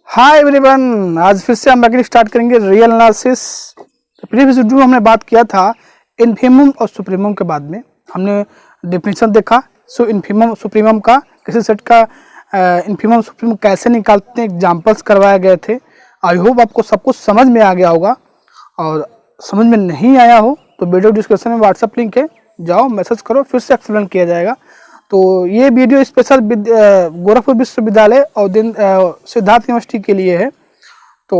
Hi everyone, आज फिर से हम बैक स्टार्ट करेंगे रियल एनालिसिस। प्रीवियस वीडियो में हमने बात किया था इन्फीमम और सुप्रीमम के बाद में हमने डेफिनेशन देखा। सो इन्फीमम सुप्रीमम का किसी सेट का इन्फीमम सुप्रीमम कैसे निकालते हैं, एग्जांपल्स करवाए गए थे। आई होप आपको सब कुछ समझ में आ गया होगा, और समझ में नहीं आया हो तो वीडियो डिस्क्रिप्शन में व्हाट्सअप लिंक है, जाओ मैसेज करो, फिर से एक्सप्लेन किया जाएगा। तो ये वीडियो स्पेशल गोरखपुर विश्वविद्यालय और सिद्धार्थ यूनिवर्सिटी के लिए है। तो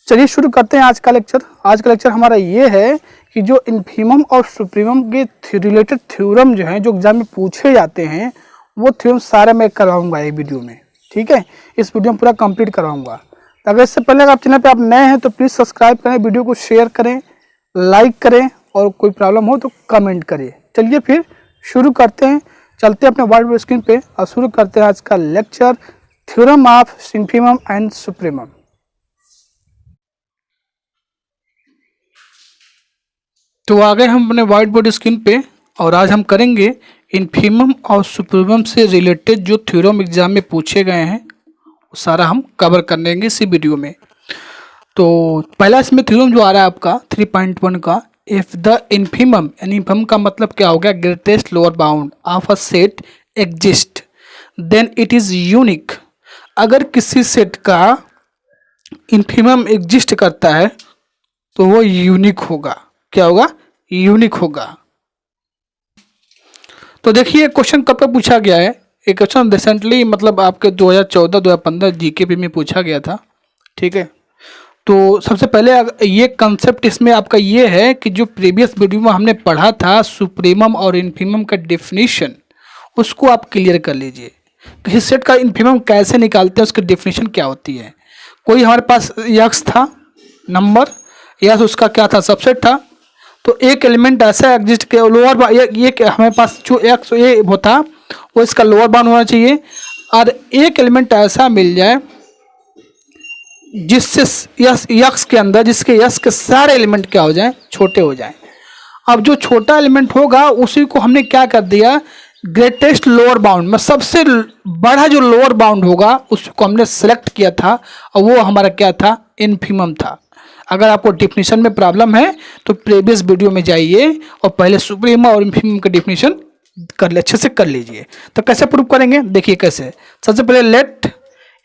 चलिए शुरू करते हैं आज का लेक्चर। आज का लेक्चर हमारा ये है कि जो इन्फीमम और सुप्रीमम के रिलेटेड थ्योरम जो हैं, जो एग्जाम में पूछे जाते हैं, वो थ्योरम सारे मैं करवाऊंगा एक वीडियो में। ठीक है, इस वीडियो में पूरा कंप्लीट करवाऊंगा। तो अगर इससे पहले आप चैनल पे आप नए हैं तो प्लीज़ सब्सक्राइब करें, वीडियो को शेयर करें, लाइक करें, और कोई प्रॉब्लम हो तो कमेंट करिए। चलिए फिर शुरू करते हैं, चलते हैं अपने व्हाइट बोर्ड स्क्रीन पे और शुरू करते हैं आज का lecture, theorem of infimum and supremum. तो आ गए हम अपने व्हाइट बोर्ड स्क्रीन पे, और आज हम करेंगे इन्फीमम और सुप्रीमम से रिलेटेड जो थ्योरम एग्जाम में पूछे गए हैं, वो सारा हम कवर कर लेंगे इसी वीडियो में। तो पहला इसमें थ्योरम जो आ रहा है आपका 3.1 का, इफ द इन्फीमम, यानी इन्फीमम का मतलब क्या हो गया, greatest lower bound of a set exist then it is unique. अगर किसी सेट का इन्फीमम एग्जिस्ट करता है तो वो यूनिक होगा। क्या होगा? यूनिक होगा। तो देखिए क्वेश्चन कब तक पूछा गया है। एक क्वेश्चन रिसेंटली मतलब आपके 2014-2015 जीके में पूछा गया था। ठीक है, तो सबसे पहले ये कंसेप्ट इसमें आपका ये है कि जो प्रीवियस वीडियो में हमने पढ़ा था सुप्रीमम और इन्फीमम का डेफिनेशन, उसको आप क्लियर कर लीजिए। किसी सेट का इन्फीमम कैसे निकालते हैं, उसकी डेफिनेशन क्या होती है। कोई हमारे पास यक्स था, नंबर, या उसका क्या था, सबसेट था। तो एक एलिमेंट ऐसा एग्जिस्ट के लोअर ये हमारे पास जो एक्स ये होता वो इसका लोअर बाउंड होना चाहिए, और एक एलिमेंट ऐसा मिल जाए जिससे यक्स के अंदर, जिसके यक्स के सारे एलिमेंट क्या हो जाएं, छोटे हो जाएं। अब जो छोटा एलिमेंट होगा उसी को हमने क्या कर दिया, ग्रेटेस्ट लोअर बाउंड में सबसे बड़ा जो लोअर बाउंड होगा उसको हमने सेलेक्ट किया था, और वो हमारा क्या था, इन्फीमम था। अगर आपको डेफिनेशन में प्रॉब्लम है तो प्रीवियस वीडियो में जाइए और पहले सुप्रीमम और इन्फीमम का डेफिनेशन कर ले, अच्छे से कर लीजिए। तो कैसे प्रूव करेंगे, देखिए कैसे। सबसे पहले let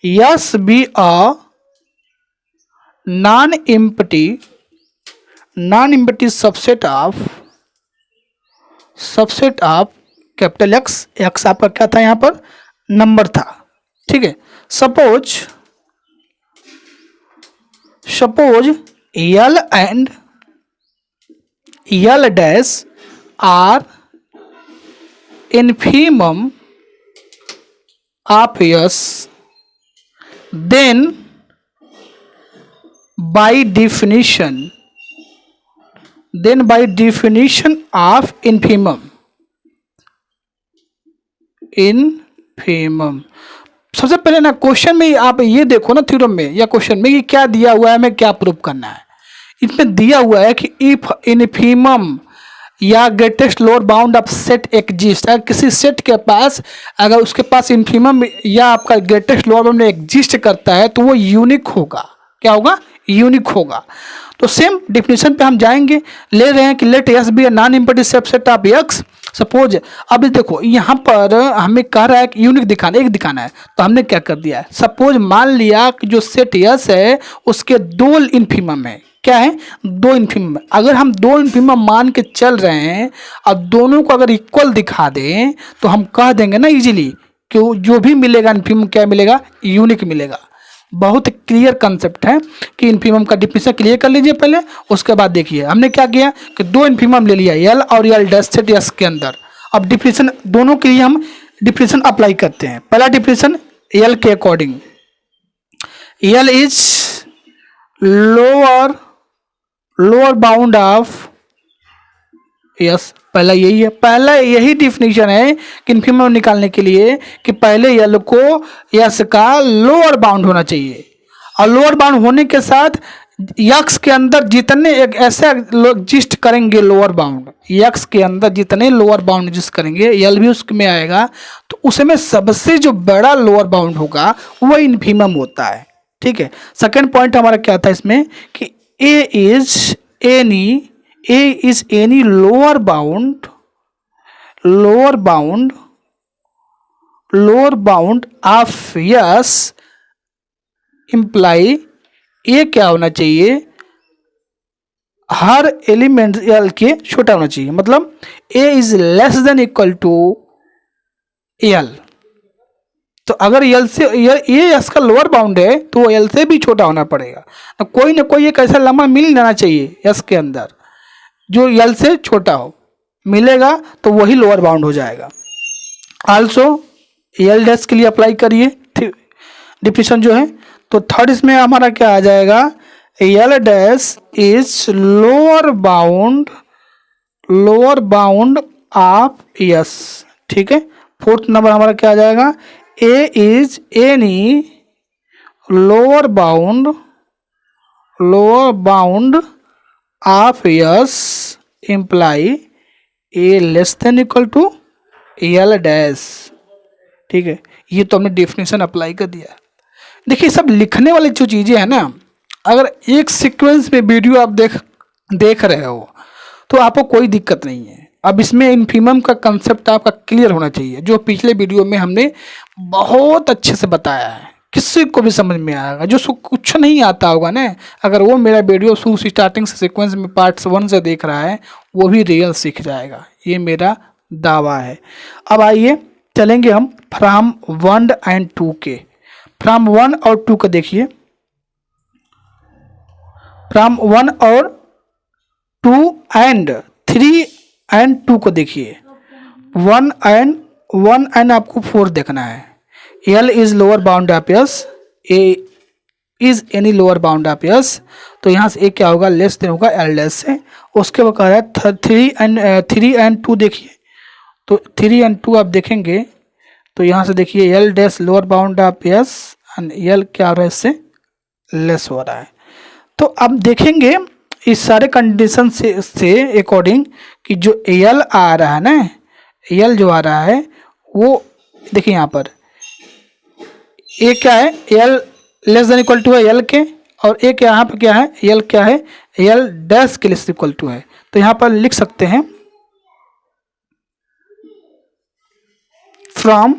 S be a non empty subset of capital X. X आपका क्या था, यहाँ पर नंबर था। ठीक है, suppose L and L dash are infimum of S, then by definition of infimum सबसे पहले ना क्वेश्चन में आप ये देखो ना, थ्योरम में या क्वेश्चन में ये क्या दिया हुआ है, हमें क्या प्रूव करना है। इसमें दिया हुआ है कि इफ इन्फीमम या greatest lower bound of set exist, अगर किसी सेट के पास, अगर उसके पास इन्फीमम या आपका ग्रेटेस्ट लोअर बाउंड एग्जिस्ट करता है तो वो यूनिक होगा। क्या होगा? यूनिक होगा। तो सेम डेफिनेशन पे हम जाएंगे, ले रहे हैं कि let S be non empty subset of X. Suppose अब देखो यहाँ पर हमें कह रहा है कि यूनिक दिखाना, एक दिखाना है, तो हमने क्या कर दिया है, सपोज मान लिया कि जो सेट एस है उसके दो इन्फीमम है। क्या है? दो इन्फीमम। अगर हम दो इन्फीमम मान के चल रहे हैं और दोनों को अगर इक्वल दिखा दें तो हम कह देंगे ना इजीली कि जो भी मिलेगा इन्फीमम क्या मिलेगा, यूनिक मिलेगा। बहुत क्लियर कंसेप्ट है कि इन्फीमम का डिफिनेशन क्लियर कर लीजिए पहले, उसके बाद देखिए हमने क्या किया कि दो इन्फीमम ले लिया, यल और यल डैश सेट यस के अंदर। अब डिफिनेशन दोनों के लिए हम डिफिनेशन अप्लाई करते हैं। पहला डिफिनेशन यल के according, L is lower bound of yes. पहला यही है, पहला यही डिफिनेशन है कि इन्फीमम निकालने के लिए कि पहले यल को यस का लोअर बाउंड होना चाहिए, और लोअर बाउंड होने के साथ यक्स के अंदर जितने एक ऐसे एग्जिस्ट करेंगे लोअर बाउंड, यक्स के अंदर जितने लोअर बाउंड एग्जिस्ट करेंगे यल भी उसमें आएगा, तो उसमें सबसे जो बड़ा लोअर बाउंड होगा वो इन्फीमम होता है। ठीक है। सेकेंड पॉइंट हमारा क्या था इसमें कि A is any lower bound of S implies A क्या होना चाहिए, हर एलिमेंट एल के छोटा होना चाहिए, मतलब A is less than equal to L. तो अगर एल से ये एस का लोअर बाउंड है तो एल से भी छोटा होना पड़ेगा। तो कोई ना कोई एक ऐसा लम्बा मिल जाना चाहिए एस के अंदर जो एल से छोटा हो, मिलेगा तो वही लोअर बाउंड हो जाएगा। आल्सो एल डैश के लिए अप्लाई करिए डिफिनेशन जो है। तो थर्ड इसमें हमारा क्या आ जाएगा, L dash is lower bound of S. ठीक है। फोर्थ नंबर हमारा क्या आ जाएगा, A is any lower bound of S implies A less than equal to L dash. ठीक है, ये तो हमने डेफिनेशन अप्लाई कर दिया। देखिए सब लिखने वाली जो चीज़ें हैं ना, अगर एक सीक्वेंस में वीडियो आप देख रहे हो तो आपको कोई दिक्कत नहीं है। अब इसमें इन्फीमम का कंसेप्ट आपका क्लियर होना चाहिए, जो पिछले वीडियो में हमने बहुत अच्छे से बताया है, किसी को भी समझ में आएगा। जो कुछ नहीं आता होगा ना, अगर वो मेरा वीडियो शुरू से स्टार्टिंग से सीक्वेंस में पार्ट 1 से देख रहा है, वो भी रियल सीख जाएगा, ये मेरा दावा है। अब आइए चलेंगे हम फ्रॉम 1 एंड 2 के। फ्रॉम 1 और 2 का देखिए, फ्रॉम 1 और 2 एंड 3 एंड 2 को देखिए। 1 एंड आपको 4 देखना है। L is lower bound of S, A is any lower bound of S. तो यहाँ से ए क्या होगा, लेस देन होगा एल डैश से। उसके बाद कह रहा है 3 एंड 2 देखिए। तो 3 एंड 2 आप देखेंगे तो यहाँ से देखिए L dash lower bound of S and L क्या हो रहा है, इससे लेस हो रहा है। तो अब देखेंगे इस सारे कंडीशन से अकॉर्डिंग कि जो एल आ रहा है ना, एल जो आ रहा है वो देखिए यहाँ पर ए क्या है, L less than equal to है एल के, और ए के यहाँ पर क्या है, एल क्या है, एल डैश के लेस इक्वल टू है। तो यहाँ पर लिख सकते हैं फ्रॉम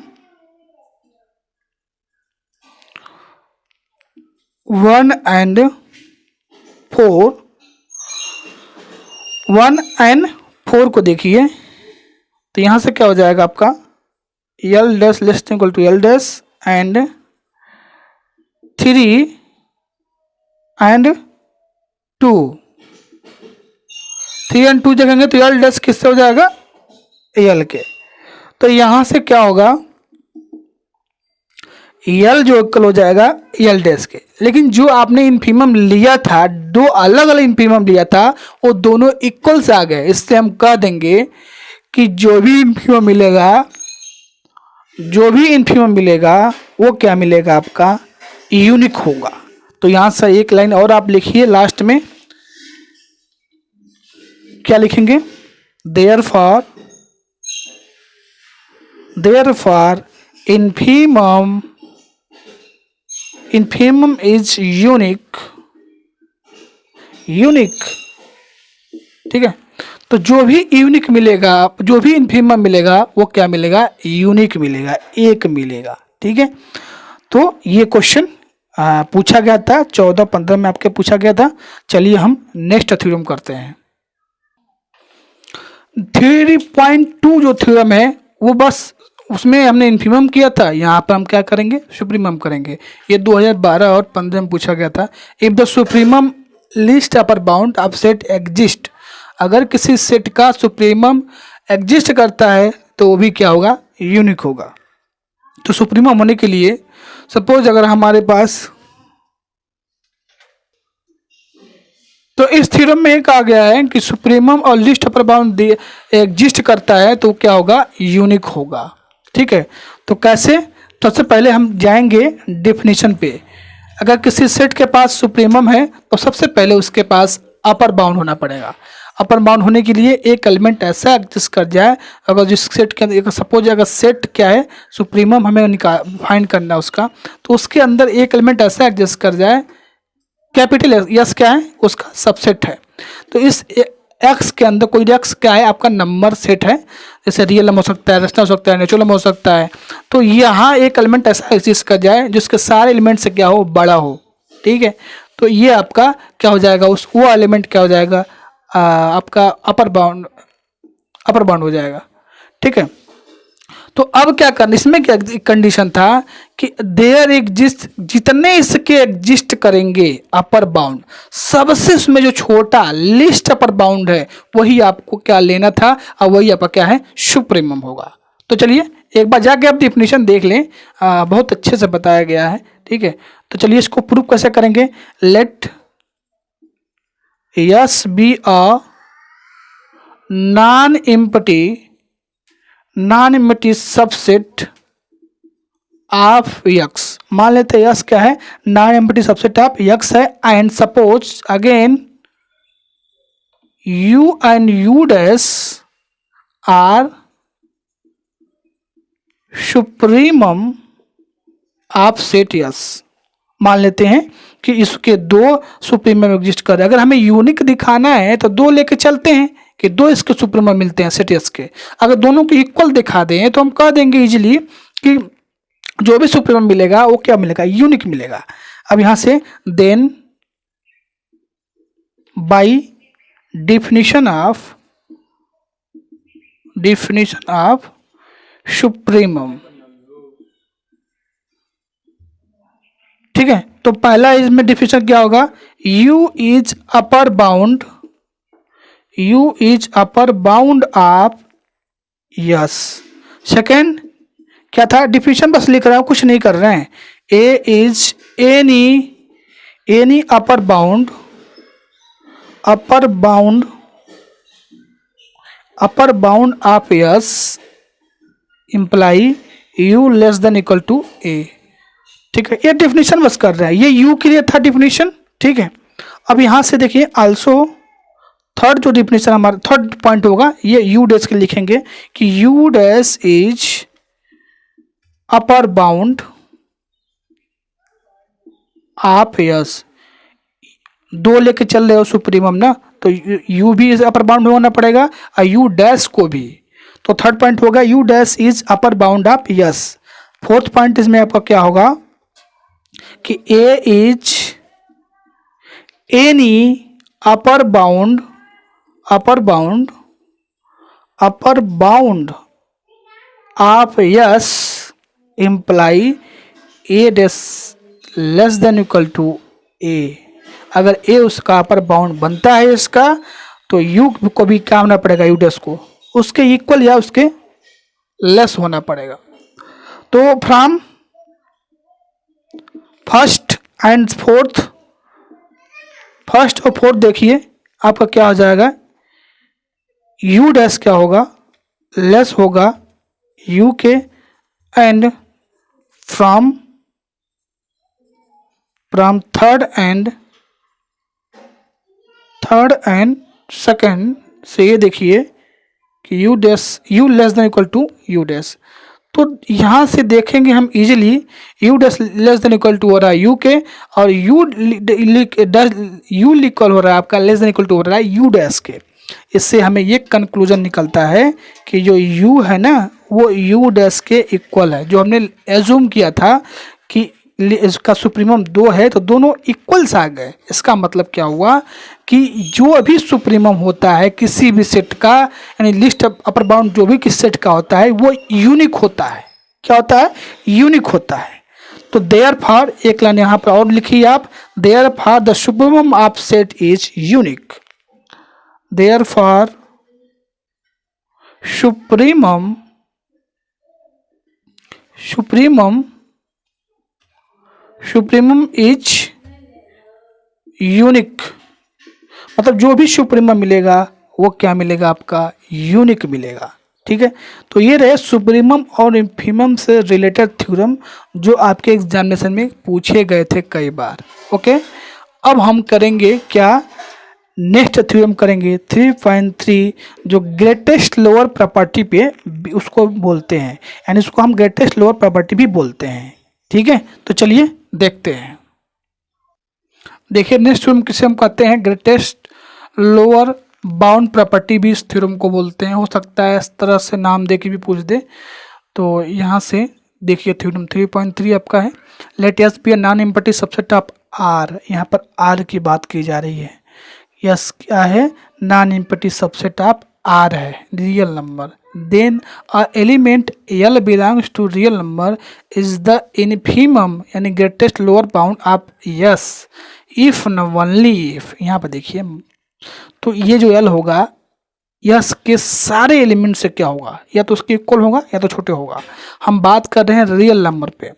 1 एंड 4 को देखिए। तो यहाँ से क्या हो जाएगा आपका, L dash less equal to L dash and 3 and 2। 3 and 2 देखेंगे तो एल डैश किससे हो जाएगा, एल के। तो यहाँ से क्या होगा, एल जो इक्वल हो जाएगा एल डैश के। लेकिन जो आपने इन्फीमम लिया था, 2 अलग अलग इन्फीमम लिया था, वो दोनों इक्वल से आ गए। इससे हम कह देंगे कि जो भी इन्फीमम मिलेगा वो क्या मिलेगा, आपका यूनिक होगा। तो यहाँ से एक लाइन और आप लिखिए लास्ट में, क्या लिखेंगे, देयरफॉर इन्फीमम इज यूनिक। ठीक है। तो जो भी यूनिक मिलेगा, जो भी इन्फीमम मिलेगा वो क्या मिलेगा, यूनिक मिलेगा, एक मिलेगा। ठीक है। तो ये क्वेश्चन पूछा गया था 14-15 में आपके पूछा गया था। चलिए हम नेक्स्ट थ्योरम करते हैं। 3.2 जो थ्योरम है वो बस उसमें हमने इन्फीमम किया था, यहाँ पर हम क्या करेंगे, सुप्रीमम करेंगे। ये 2012 और 15 में पूछा गया था। If the supremum list upper bound of set exist, अगर किसी सेट का सुप्रीमम एग्जिस्ट करता है तो वो भी क्या होगा, यूनिक होगा। तो सुप्रीमम होने के लिए सपोज अगर हमारे पास, तो इस थ्योरम में एक आ गया है कि सुप्रीमम और लिस्ट अपर बाउंड एग्जिस्ट करता है तो क्या होगा, यूनिक होगा। ठीक है। तो कैसे, तो सबसे पहले हम जाएंगे डेफिनेशन पे। अगर किसी सेट के पास सुप्रीमम है तो सबसे पहले उसके पास अपर बाउंड होना पड़ेगा। अपर बाउंड होने के लिए एक एलिमेंट ऐसा एग्जिस्ट कर जाए, अगर जिस सेट के अंदर सपोज अगर सेट क्या है सुप्रीमम हमें फाइंड करना है उसका, तो उसके अंदर एक एलिमेंट ऐसा एग्जिस्ट कर जाए, कैपिटल यस क्या है उसका सबसेट है। तो इस एक्स के अंदर कोई एक्स क्या है आपका नंबर सेट है, जैसे रियल नंबर हो सकता है, रेशनल हो सकता है, नेचुरल नंबर हो सकता है। तो यहाँ एक एलिमेंट ऐसा एग्जिस्ट कर जाए जिसके सारे एलिमेंट से क्या हो बड़ा हो, ठीक है। तो ये आपका क्या हो जाएगा, उस वो एलिमेंट क्या हो जाएगा आपका अपर बाउंड हो जाएगा, ठीक है। तो अब क्या करना, इसमें क्या कंडीशन था कि देयर एग्जिस्ट, जितने इसके एग्जिस्ट करेंगे अपर बाउंड, सबसे उसमें जो छोटा लिस्ट अपर बाउंड है वही आपको क्या लेना था, और वही आपका क्या है सुप्रीमम होगा। तो चलिए एक बार जाके आप डिफिनीशन देख लें, बहुत अच्छे से बताया गया है, ठीक है। तो चलिए इसको प्रूव कैसे करेंगे, let S be a non empty subset of X. मान लेते हैं यक्स क्या है, non empty subset of X है, and suppose again U and U dash are supremum of set S. मान लेते हैं कि इसके दो सुप्रीमम एग्जिस्ट कर रहे हैं। अगर हमें यूनिक दिखाना है तो दो लेके चलते हैं कि दो इसके सुप्रीमम मिलते हैं सेट यस के। अगर दोनों को इक्वल दिखा दें तो हम कह देंगे इजीली कि जो भी सुप्रीमम मिलेगा वो क्या मिलेगा, यूनिक मिलेगा। अब यहां से then by definition of supremum, ठीक है। तो पहला इसमें डिफिनीशन क्या होगा, U is upper bound of S. Second क्या था, डिफिनीशन बस लिख रहा हूं, कुछ नहीं कर रहे हैं। A is any upper bound of S imply U less than equal to A, ठीक है। ये डिफिनीशन बस कर रहा है, ये U के लिए था डिफिनीशन, ठीक है। अब यहां से देखिए आल्सो थर्ड जो डिफिनीशन हमारा थर्ड पॉइंट होगा, ये U डैश के लिखेंगे कि U dash is upper bound of yes. दो लेके चल रहे हो सुप्रीमम ना, तो U भी अपर बाउंड होना पड़ेगा और U डैश को भी। तो थर्ड पॉइंट होगा U dash is upper bound of S. Fourth point इसमें आपका क्या होगा कि A is any upper bound of S imply A dash less than equal to A। अगर A उसका अपर बाउंड बनता है इसका, तो U को भी क्या होना पड़ेगा, U डैश को उसके इक्वल या उसके लेस होना पड़ेगा। तो फ्रॉम फर्स्ट और फोर्थ देखिए आपका क्या हो जाएगा, U डैश क्या होगा, लेस होगा U के, and from third and second से ये देखिए कि U less than equal to U dash. तो यहाँ से देखेंगे हम easily U dash less than equal to हो रहा है U के, और U इक्वल हो रहा है आपका लेस देन इक्वल टू हो रहा है U डैश के। इससे हमें ये कंक्लूजन निकलता है कि जो U है ना वो U डैश के इक्वल है। जो हमने एज्यूम किया था कि इसका सुप्रीमम दो है तो दोनों इक्वल्स आ गए। इसका मतलब क्या हुआ कि जो भी सुप्रीमम होता है किसी भी सेट का, यानी लिस्ट अपर बाउंड जो भी किस सेट का होता है वो यूनिक होता है। क्या होता है, यूनिक होता है। तो देयरफॉर एक लाइन यहाँ पर और लिखिए आप, therefore the supremum of set is unique. Therefore supremum is unique, मतलब जो भी सुप्रीमम मिलेगा वो क्या मिलेगा, आपका यूनिक मिलेगा, ठीक है। तो ये रहे सुप्रीमम और इन्फीमम से रिलेटेड थ्योरम जो आपके एग्जामिनेशन में पूछे गए थे कई बार। ओके, अब हम करेंगे क्या, नेक्स्ट थ्योरम करेंगे 3.3 जो ग्रेटेस्ट लोअर प्रॉपर्टी पे उसको बोलते हैं, यानी उसको हम ग्रेटेस्ट लोअर प्रॉपर्टी भी बोलते हैं। ठीक है, तो चलिए देखते हैं। देखिए नेक्स्ट थ्योरम किसे हम कहते हैं, ग्रेटेस्ट लोअर बाउंड प्रॉपर्टी भी इस थ्योरम को बोलते हैं। हो सकता है इस तरह से नाम दे के भी पूछ दे। तो यहाँ से देखिए थ्योरम 3.3 आपका है, let S be a non empty subset of R. यहाँ पर आर की बात की जा रही है। यस क्या है, non empty subset of R है, real number. Then a element L belongs to real number is the infimum यानी greatest lower bound of S if and only if. यहाँ पर देखिए तो ये जो एल होगा यस के सारे एलिमेंट से क्या होगा, या तो उसके इक्वल होगा या तो छोटे होगा। हम बात कर रहे हैं रियल नंबर पे।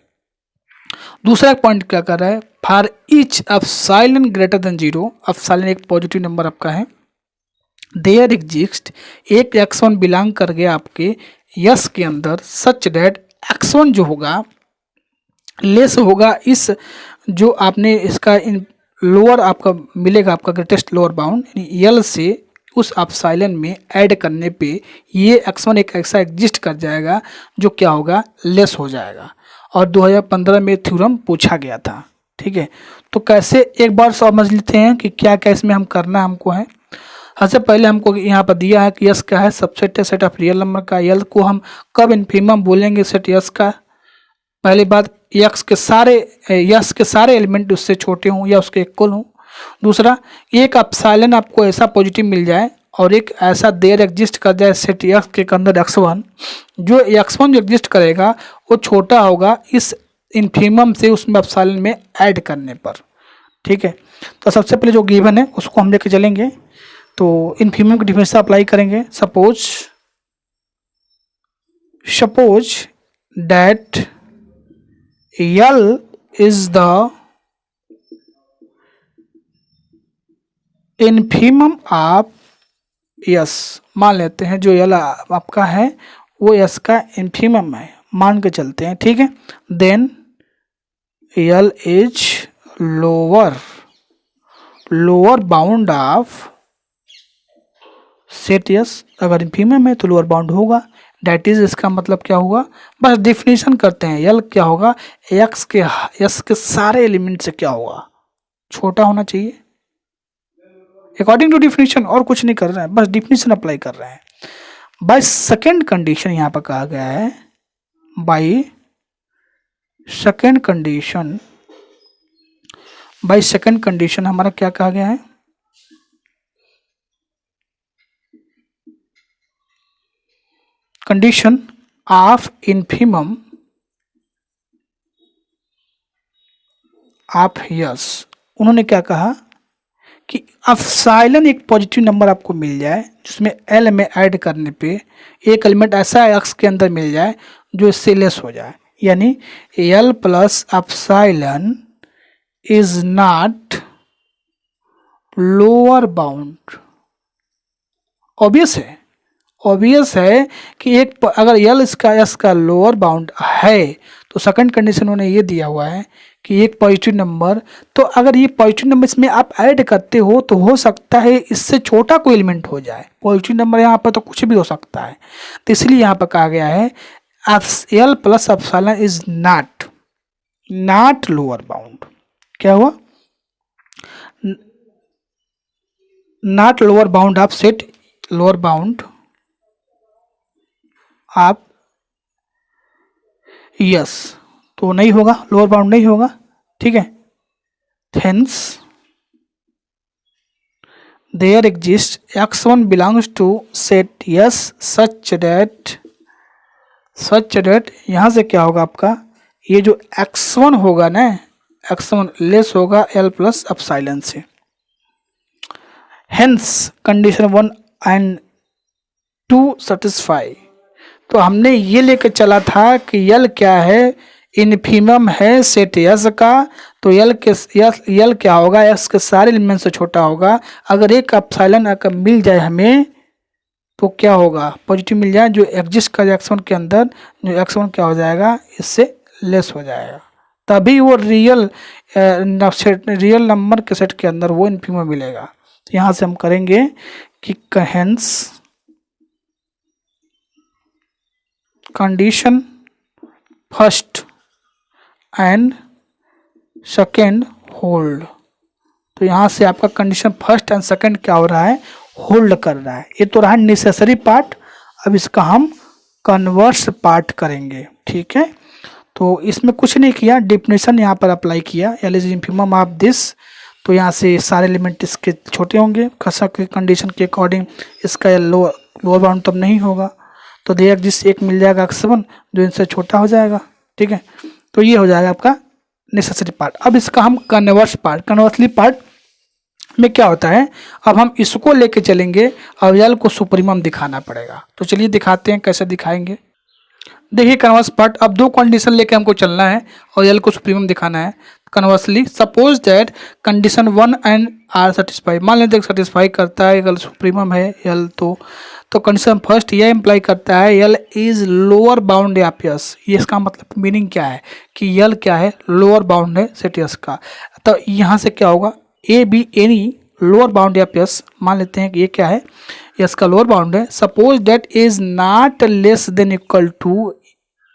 दूसरा पॉइंट क्या कर रहा है, for each epsilon greater than 0, epsilon एक पॉजिटिव नंबर आपका है, देयर एग्जिस्ट एक x1 बिलोंग कर गया आपके यस के अंदर सच डेट x1 जो होगा लेस होगा इस जो आपने इसका लोअर आपका मिलेगा आपका ग्रेटेस्ट लोअर बाउंड यानी यल से उस एप्सिलॉन में ऐड करने पे ये x1 एक ऐसा एग्जिस्ट कर जाएगा जो क्या होगा, लेस हो जाएगा। और 2015 में थ्योरम पूछा गया था। ठीक है, तो कैसे एक बार समझ लेते हैं कि क्या क्या इसमें हम करना हमको है। सबसे पहले हमको यहाँ पर दिया है कि यस क्या है, सबसेट है सेट ऑफ रियल नंबर का। यल को हम कब इनफीमम बोलेंगे सेट यस का, पहली बात यस के सारे एलिमेंट उससे छोटे हों या उसके इक्वल हों। दूसरा एक एप्सिलॉन आपको ऐसा पॉजिटिव मिल जाए और एक ऐसा देर एग्जिस्ट कर जाए सेट यस के अंदर x1, जो x1 जो एग्जिस्ट करेगा वो छोटा होगा इस इनफीमम से उसमें एप्सिलॉन में ऐड करने पर। ठीक है, तो सबसे पहले जो गिवन है उसको हम लेके चलेंगे। तो इनफीमम की डिफिनेशन अप्लाई करेंगे। Suppose that L is the infimum of S. मान लेते हैं जो यल आपका है वो यस का इनफीमम है, मान के चलते हैं। ठीक है, then L is lower bound of set S. अगर इनफीमम है तो लोअर बाउंड होगा, डेट इज इसका मतलब क्या हुआ, बस डिफिनेशन करते हैं। यल क्या होगा, यस के सारे एलिमेंट से क्या होगा, छोटा होना चाहिए अकॉर्डिंग टू डिफिनेशन, और कुछ नहीं कर रहे हैं, बस डिफिनेशन अप्लाई कर रहे हैं। बाय सेकेंड कंडीशन यहाँ पर कहा गया है, बाय सेकेंड कंडीशन हमारा क्या कहा गया है, condition of infimum of yes. उन्होंने क्या कहा कि एप्सिलॉन एक पॉजिटिव नंबर आपको मिल जाए जिसमें एल में ऐड करने पे एक एलिमेंट ऐसा एक्स के अंदर मिल जाए जो इससे लेस हो जाए, यानी L plus epsilon is not lower bound. Obvious है कि एक अगर यल इसका एस का लोअर बाउंड है तो सेकंड कंडीशन उन्होंने ये दिया हुआ है कि एक पॉजिटिव नंबर, तो अगर ये पॉजिटिव नंबर इसमें आप ऐड करते हो तो हो सकता है इससे छोटा कोई एलिमेंट हो जाए। पॉजिटिव नंबर यहाँ पर तो कुछ भी हो सकता है, तो इसलिए यहाँ पर कहा गया है L plus epsilon is not lower bound. क्या हुआ, not lower bound of set, lower bound आप यस, तो नहीं होगा, लोअर बाउंड नहीं होगा। ठीक है, hence there exist x1 belongs to set S such that यहाँ से क्या होगा आपका, ये जो x1 होगा ना, x1 लेस होगा l प्लस एप्सिलॉन से। Hence condition 1 and 2 satisfy. तो हमने ये लेकर चला था कि यल क्या है, इनफीमम है सेट यस का, तो यल क्या होगा, एस के सारे एलिमेंट से छोटा होगा। अगर एक एप्सिलॉन अगर मिल जाए हमें तो क्या होगा, पॉजिटिव मिल जाए जो एग्जिस्ट कर x1 के अंदर, जो x1 क्या हो जाएगा, इससे लेस हो जाएगा, तभी वो रियल नंबर के सेट के अंदर वो इनफीमम मिलेगा। तो यहाँ से हम करेंगे कि hence condition first and second hold. तो यहाँ से आपका कंडीशन फर्स्ट एंड सेकेंड क्या हो रहा है, होल्ड कर रहा है। ये तो रहा नेसेसरी पार्ट। अब इसका हम कन्वर्स पार्ट करेंगे, ठीक है। तो इसमें कुछ नहीं किया, डिफिनेशन यहाँ पर अप्लाई किया, L is infimum of this. तो यहाँ से सारे एलिमेंट इसके छोटे होंगे, खसा के कंडीशन के अकॉर्डिंग इसका लोअर बाउंड तब नहीं होगा। तो देयर जिस एक मिल जाएगा x1 जो इनसे छोटा हो जाएगा, ठीक है। तो ये हो जाएगा आपका नेसेसरी पार्ट। अब इसका हम कन्वर्सली पार्ट में क्या होता है, अब हम इसको लेके चलेंगे और यल को सुप्रीमम दिखाना पड़ेगा। तो चलिए दिखाते हैं कैसे दिखाएंगे। देखिए कन्वर्स पार्ट, अब दो कंडीशन लेके हमको चलना है और यल को सुप्रीमम दिखाना है। Conversely suppose that condition 1 and are satisfy, मान लेते हैं सेटिस्फाई करता है, यल सुप्रीमम है यल। तो कंडीशन फर्स्ट यह इम्प्लाई करता है यल is lower bound of yes. ये इसका मतलब मीनिंग क्या है कि यल क्या है, लोअर बाउंड है सेट यस का। तो यहाँ से क्या होगा, A be any lower bound of S, मान लेते हैं कि ये क्या है, यस का लोअर बाउंड है। Suppose that is not less than equal to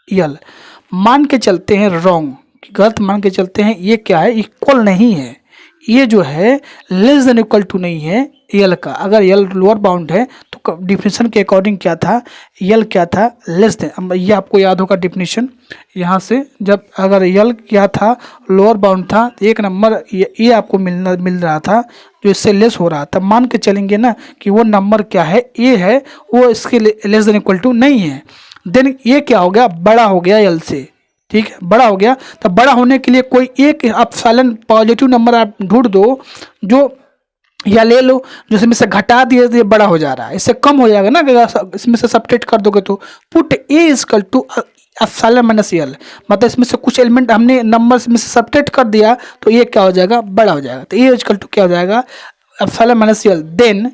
L, मान के चलते हैं रॉन्ग, गलत मान के चलते हैं, ये क्या है, इक्वल नहीं है, ये जो है लेस देन इक्वल टू नहीं है यल का। अगर यल लोअर बाउंड है तो डिफिनेशन के अकॉर्डिंग क्या था, यल क्या था, लेस देन। ये आपको याद होगा डिफिनेशन, यहाँ से जब अगर यल क्या था, लोअर बाउंड था, तो एक नंबर ये आपको मिल रहा था जो इससे लेस हो रहा था। मान के चलेंगे ना कि वो नंबर क्या है, ए है, वो इसके लेस देन इक्वल टू नहीं है। देन ये क्या हो गया, बड़ा हो गया यल से, ठीक है, बड़ा हो गया। तो बड़ा होने के लिए कोई एक एप्सिलॉन पॉजिटिव नंबर आप ढूंढ दो जो, या ले लो जो इसमें से घटा दिए तो ये बड़ा हो जा रहा है, इससे कम हो जाएगा ना, अगर इसमें से सब्ट्रैक्ट कर दोगे तो। Put A equal to epsilon minus L, मतलब इसमें से कुछ एलिमेंट हमने नंबर में से सब्ट्रैक्ट कर दिया तो ये क्या हो जाएगा, बड़ा हो जाएगा। तो ए इक्वल टू क्या हो जाएगा, epsilon minus L, then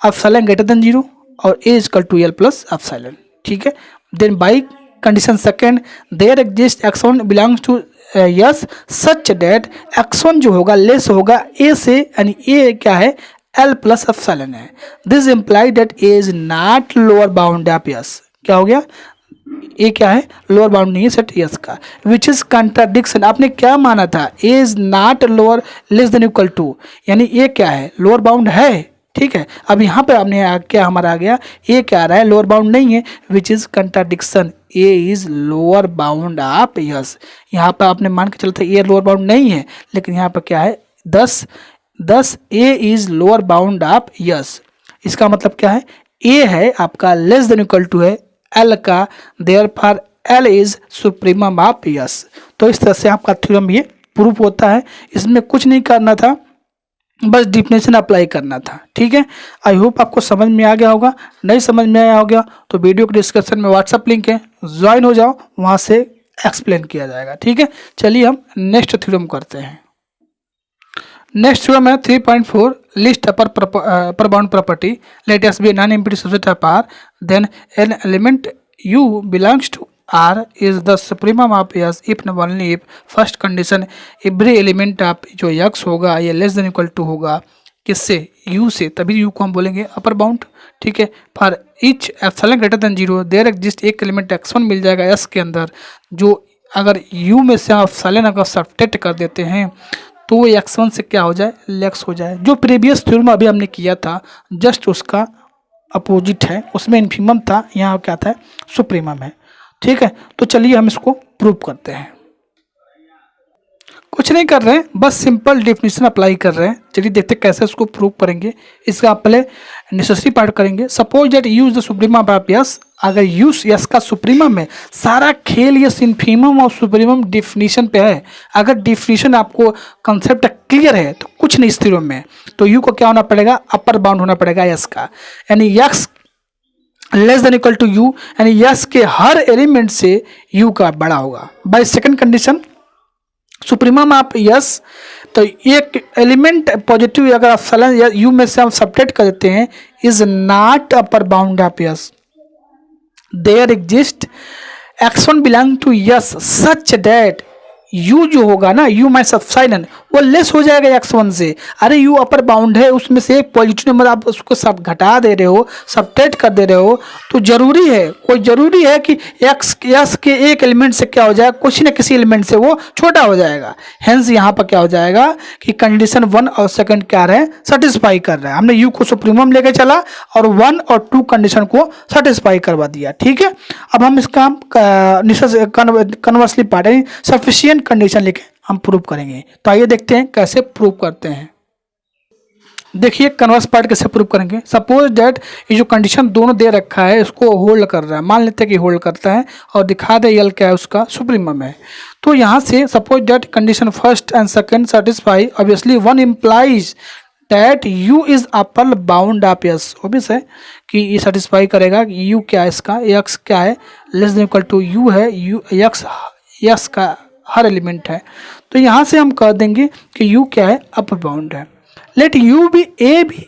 epsilon greater than 0 और A equal to L plus epsilon, ठीक है। Then by condition second there exist x1 belongs to S such that x1 जो होगा लेस होगा a से, यानी a क्या है, l प्लस एप्सिलॉन है। This imply that a is not lower bound of S, क्या हो गया, a क्या है, लोअर बाउंड नहीं है सेट यस का, विच इज कंट्राडिक्शन। आपने क्या माना था, a is not lower less than equal to, यानी a क्या है, लोअर बाउंड है, ठीक है। अब यहाँ पे आपने क्या हमारा आ गया, ए क्या आ रहा है, लोअर बाउंड नहीं है, which is contradiction, A is lower bound of yes. यहाँ पे आपने मान के चलते ए लोअर बाउंड नहीं है, लेकिन यहाँ पे क्या है, 10 A is lower bound of S. इसका मतलब क्या है, ए है आपका लेस देन इक्वल टू है एल का, therefore L is supremum of S. तो इस तरह से आपका थ्योरम ये प्रूफ होता है। इसमें कुछ नहीं करना था, बस डिफिनेशन अप्लाई करना था, ठीक है। आई होप आपको समझ में आ गया होगा। नहीं समझ में आया होगा तो वीडियो के डिस्क्रिप्शन में व्हाट्सअप लिंक है, ज्वाइन हो जाओ, वहाँ से एक्सप्लेन किया जाएगा, ठीक है। चलिए हम नेक्स्ट थ्योरम करते हैं। नेक्स्ट थ्योरम है 3.4 least upper bound property, let S be non empty subset of R, then an element U belongs to R is the supremum of S if and only if first condition every element of जो x होगा ये less than equal to होगा किससे, u से, तभी u को हम बोलेंगे अपर बाउंड, ठीक है। For each epsilon greater than 0 there exist एक एलिमेंट x1 मिल जाएगा s के अंदर, जो अगर u में से एप्सिलॉन अगर सब्ट्रैक्ट कर देते हैं तो वो x1 से क्या हो जाए, लेस हो जाए। जो प्रीवियस थ्योरम अभी हमने किया था जस्ट उसका अपोजिट है, उसमें इन्फीमम था, यहाँ क्या था, सुप्रीमम है, ठीक है। तो चलिए हम इसको प्रूव करते हैं। कुछ नहीं कर रहे हैं, बस सिंपल डेफिनेशन अप्लाई कर रहे हैं। चलिए देखते हैं कैसे इसको प्रूव करेंगे। इसका पहले नेसेसरी पार्ट करेंगे। Suppose that use the supremum of yes, अगर यूज यस का सुप्रीमम है, सारा खेल ये इन्फीमम और सुप्रीमम डिफिनीशन पे है। अगर डिफिनीशन आपको कंसेप्ट क्लियर है तो कुछ नहीं इस थ्योरम में, तो यू को क्या होना पड़ेगा, अपर बाउंड होना पड़ेगा यस का, यानी S less than equal to U, यानी यस के हर एलिमेंट से यू का बड़ा होगा। By second condition supremum of S, तो एक एलिमेंट पॉजिटिव अगर एप्सिलॉन या यू में से हम सब्ट्रैक्ट कर देते हैं, is not upper bound of S, there exist x1 belong to S such that U जो होगा ना, यू माइनस एप्सिलॉन वो लेस हो जाएगा x1 से। अरे यू अपर बाउंड है, उसमें से एक पॉजिटिव नंबर आप उसको सब घटा दे रहे हो, सबट्रैक्ट कर दे रहे हो, तो जरूरी है, कोई जरूरी है कि x के एक एलिमेंट से क्या हो जाएगा, किसी न किसी एलिमेंट से वो छोटा हो जाएगा। हेंस यहाँ पर क्या हो जाएगा कि कंडीशन 1 और सेकंड क्या रहे, सेटिस्फाई कर रहा है। हमने u को सुप्रीमम लेके चला और 1 और 2 कंडीशन को सेटिस्फाई करवा दिया। ठीक है, अब हम इसका कन्वर्सली पार्ट यानी सफिशिएंट कंडीशन लेके हम प्रूव करेंगे। तो आइए देखते हैं कैसे प्रूव करते हैं। देखिए कन्वर्स पार्ट कैसे प्रूव करेंगे। सपोज दैट ये जो कंडीशन दोनों दे रखा है इसको होल्ड कर रहा है, मान लेते हैं कि होल्ड करता है और दिखा दे यल क्या है उसका सुप्रीमम है। तो यहाँ से suppose that condition first and second satisfy, obviously 1 implies that u is upper bound of yes, obvious है कि ये सेटिस्फाई करेगा कि u क्या है, इसका x क्या है, less than equal to u है, u x का हर एलिमेंट है। तो यहाँ से हम कह देंगे कि u क्या है, अपर बाउंड है। Let u be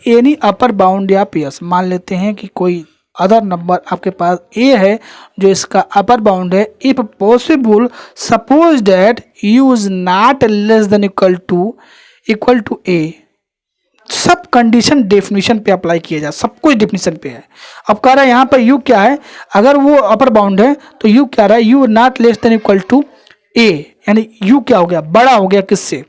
any upper bound या पीएस, मान लेते हैं कि कोई अदर नंबर आपके पास a है जो इसका अपर बाउंड है। If possible suppose that u is not less than equal to a, सब कंडीशन डेफिनेशन पे अप्लाई किया जाए, सब कुछ डेफिनेशन पे है। अब कह रहा है यहाँ पर u क्या है, अगर वो अपर बाउंड है तो u क्या रहा है, u not less than equal to a, यानी u क्या हो गया, बड़ा हो गया किससे,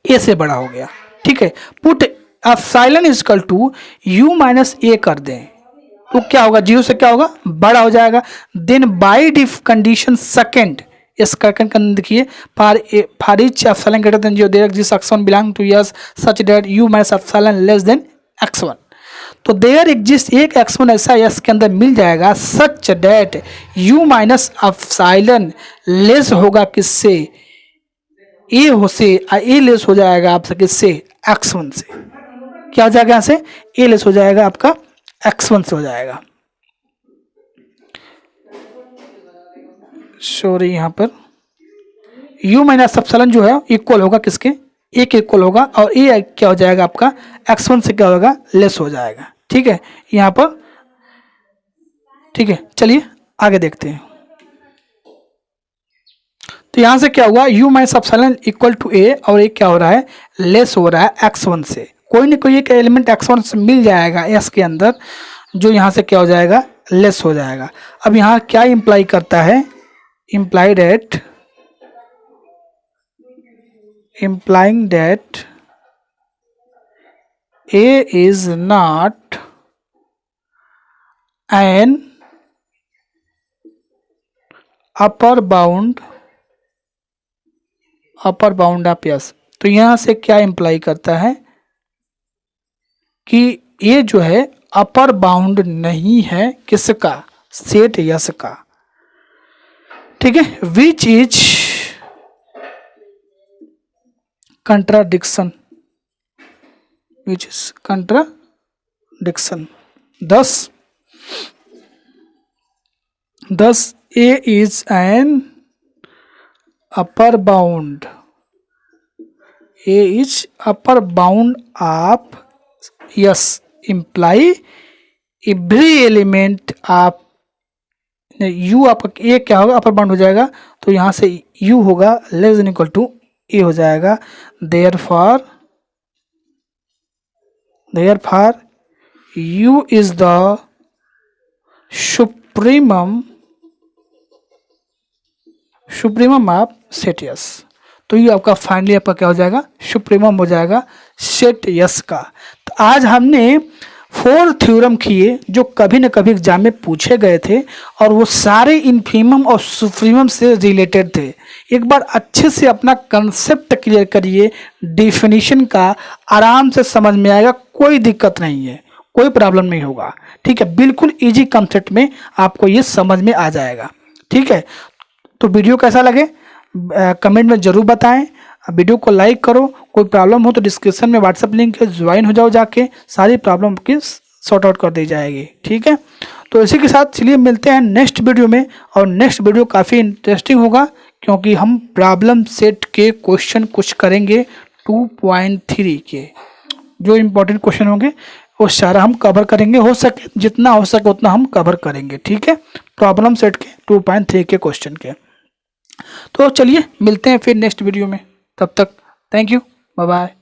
a से बड़ा हो गया। ठीक है, put epsilon is equal to u minus a कर दें तो क्या होगा, 0 से क्या होगा, बड़ा हो जाएगा। Then by def condition second, इस सेकंड का देखिए for each epsilon greater than 0 there exist x1 belong to S such that u minus epsilon less than x1। तो देयर एग्जिस्ट एक x1 ऐसा यस के अंदर मिल जाएगा सच that u minus epsilon less होगा किससे, a हो से, a लेस हो जाएगा आपसे किससे, x1 से। क्या हो जाएगा यहाँ से, a लेस हो जाएगा आपका x1 से हो जाएगा। सॉरी यहाँ पर u माइनस एप्सिलॉन जो है इक्वल होगा किसके, a के इक्वल होगा और a क्या हो जाएगा आपका x1 से क्या होगा, लेस हो जाएगा। ठीक है यहाँ पर, ठीक है चलिए आगे देखते हैं। तो यहाँ से क्या हुआ, u minus epsilon equal to a और a क्या हो रहा है, लेस हो रहा है x1 से। कोई ना कोई एक एलिमेंट x1 से मिल जाएगा s के अंदर जो यहाँ से क्या हो जाएगा, लेस हो जाएगा। अब यहाँ क्या इंप्लाई करता है, implying that a is not an upper bound of S. तो यहाँ से क्या इंप्लाई करता है कि ये जो है अपर बाउंड नहीं है किसका, सेट यस का। ठीक है, which is contradiction, thus a is an upper bound, of yes imply every element of u, आपका a क्या होगा, अपर बाउंड हो जाएगा तो यहाँ से u होगा less than equal to a हो जाएगा। therefore u is the supremum of set S. तो ये आपका फाइनली आपका क्या हो जाएगा, सुप्रीमम हो जाएगा सेट यस का। तो आज हमने 4 थ्योरम किए जो कभी न कभी एग्जाम में पूछे गए थे और वो सारे इन्फीमम और सुप्रीमम से रिलेटेड थे। एक बार अच्छे से अपना कंसेप्ट क्लियर करिए, डेफिनेशन का आराम से समझ में आएगा, कोई दिक्कत नहीं है, कोई प्रॉब्लम नहीं होगा। ठीक है, बिल्कुल इजी कंसेप्ट में आपको ये समझ में आ जाएगा। ठीक है, तो वीडियो कैसा लगे कमेंट में ज़रूर बताएं, वीडियो को लाइक करो। कोई प्रॉब्लम हो तो डिस्क्रिप्शन में व्हाट्सएप लिंक है, ज्वाइन हो जाओ, जाके सारी प्रॉब्लम की सॉर्ट आउट कर दी जाएगी। ठीक है, तो इसी के साथ चलिए मिलते हैं नेक्स्ट वीडियो में, और नेक्स्ट वीडियो काफ़ी इंटरेस्टिंग होगा क्योंकि हम प्रॉब्लम सेट के क्वेश्चन कुछ करेंगे 2.3 के, जो इम्पोर्टेंट क्वेश्चन होंगे वो सारा हम कवर करेंगे, हो सके जितना हो सके उतना हम कवर करेंगे। ठीक है, प्रॉब्लम सेट के 2.3 के क्वेश्चन के। तो चलिए मिलते हैं फिर नेक्स्ट वीडियो में, तब तक थैंक यू, बाय बाय।